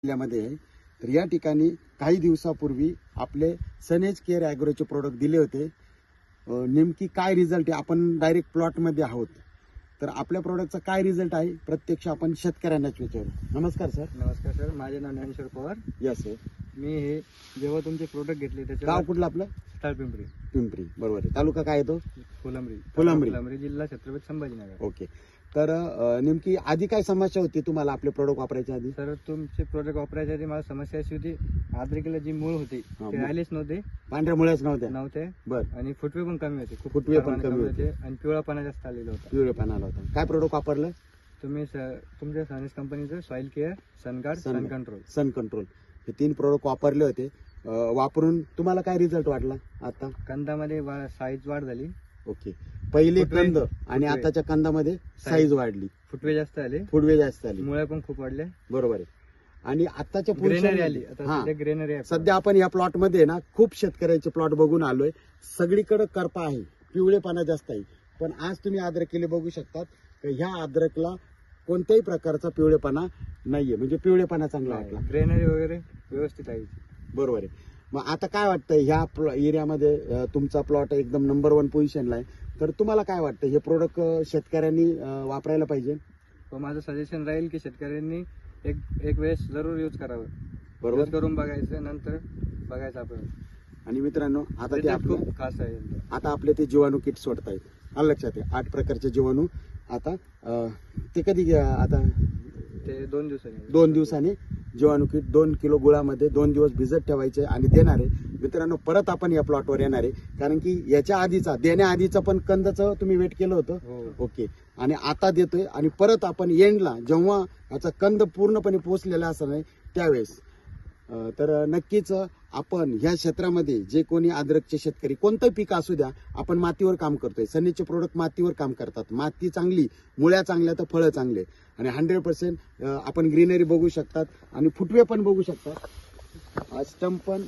जिल्ह्यामध्ये आहे. तर या ठिकाणी काही दिवसापूर्वी आपले सनेज केअर ॲग्रोचे प्रोडक्ट दिले होते. नेमकी काय रिझल्ट आहे, आपण डायरेक्ट प्लॉटमध्ये आहोत, तर आपल्या प्रोडक्टचा काय रिझल्ट आहे प्रत्यक्ष आपण शेतकऱ्यांनाच विचारू. नमस्कार सर. नमस्कार सर, माझे नाव ज्ञानेश्वर पवार. Yes sir. मी हे जेव्हा तुमचे प्रोडक्ट घेतले त्याच्या गाव कुठलं आपलं? पिंपरी. पिंपरी, बरोबर आहे. तालुका काय येतो? फुलंब्री. फुलंब्री, जिल्हा छत्रपती संभाजीनगर. ओके. तर नेमकी आधी काय समस्या होती तुम्हाला आपले प्रोडक्ट वापरायच्या आधी? सर, तुमचे प्रोडक्ट वापरायच्या आधी मला समस्या अशी होती, अद्रकीला जी मूळ होती ते राहिलेच नव्हते, पांढऱ्या मुळ्याच नव्हते. बरं. आणि फुटवे पण कमी होते, खूप फुटवे पण कमी होते आणि पिवळापणा जास्त आलेला होता. पिवळेपणा आला होता. काय प्रोडक्ट वापरलं तुम्ही? तुमच्या सनेज कंपनीचं सॉइल केअर, सनगार्ड, सन कंट्रोल. सन कंट्रोल हे 3 प्रोडक्ट वापरले होते. वापरून तुम्हाला काय रिझल्ट वाटला? आता कंदामध्ये साईज वाढ झाली. ओके. पहिले फुटवे- कंद आणि आताच्या कंदामध्ये साईज वाढली, फुटवे जास्त आले, फुटवे जास्त आली. मुळ्या पण खूप वाढल्या. बरोबर आहे. आणि आताच्या ग्रेनरी आली. हा. आता ग्रेनरी आहे. सध्या आपण या प्लॉट मध्ये ना खूप शेतकऱ्यांचे प्लॉट बघून आलोय. सगळीकडे करपा आहे, पिवळेपणा जास्त आहे. पण आज तुम्ही अद्रकीला बघू शकतात की ह्या अद्रकला कोणत्याही प्रकारचा पिवळेपणा नाहीये, म्हणजे पिवळेपणा चांगला वाटला. ग्रेनरी वगैरे व्यवस्थित आहे. बरोबर आहे. मग आता काय वाटतंय, ह्या एरियामध्ये तुमचा प्लॉट एकदम नंबर 1 पोझिशनला आहे, तर तुम्हाला काय वाटतं हे प्रोडक्ट शेतकऱ्यांनी वापरायला पाहिजे? तर माझं सजेशन राहील की शेतकऱ्यांनी एक वेळेस जरूर यूज करावं. बरोबर. यूज करून बघायचं, नंतर बघायचं आपण. आणि मित्रांनो, आता ते Result खूप खास आहे. आता आपले ते जीवाणू किट सोडतायत. आलं लक्षात आहे? 8 प्रकारचे जीवाणू. आता ते कधी आता ते 2 दिवसांनी 2 दिवसांनी जीवाणू किट 2 किलो गुळामध्ये 2 दिवस भिजत ठेवायचे आणि देणार आहे. मित्रांनो, परत आपण या प्लॉटवर येणार आहे, कारण की याच्या आधीचा देण्याआधीचा पण कंदचं तुम्ही वेट केलं होतं. हो. ओके. आणि आता देतोय आणि परत आपण एंडला जेव्हा याचा कंद पूर्णपणे पोचलेला असं नाही त्यावेळेस तर नक्कीच आपण ह्या क्षेत्रामध्ये जे कोणी अद्रकचे शेतकरी कोणतं पीक असू द्या, आपण मातीवर काम करतोय. सनेजचे प्रोडक्ट मातीवर काम करतात. माती चांगली, मुळ्या चांगल्या तर फळं चांगले. आणि 100% आपण ग्रीनरी बघू शकतात आणि फुटवे पण बघू शकतात. स्टंप पण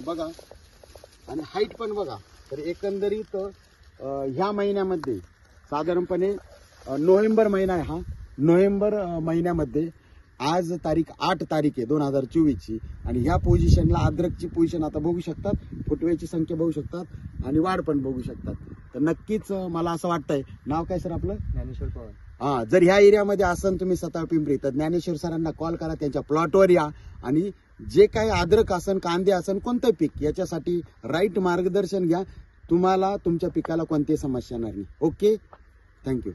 बघा आणि हाईट पण बघा. तर एकंदरीत ह्या महिन्यामध्ये साधारणपणे नोव्हेंबर महिना आहे. हा नोव्हेंबर महिन्यामध्ये आज तारीख 8 तारीख आहे 2024ची. आणि ह्या पोझिशनला अद्रकची पोझिशन आता बघू शकतात, फुटव्याची संख्या बघू शकतात आणि वाढ पण बघू शकतात. तर नक्कीच मला असं वाटतंय. नाव काय सर आपलं? ज्ञानेश्वर पवार. हा, जर ह्या एरियामध्ये असन तुम्ही सताळ पिंपरी, तर ज्ञानेश्वर सरांना कॉल करा, त्यांच्या प्लॉटवर या आणि जे काही अद्रक असन, कांदे असन, कोणतं पीक याच्यासाठी राईट मार्गदर्शन घ्या. तुम्हाला तुमच्या पिकाला कोणतीही समस्या नाही. Okay, thank you.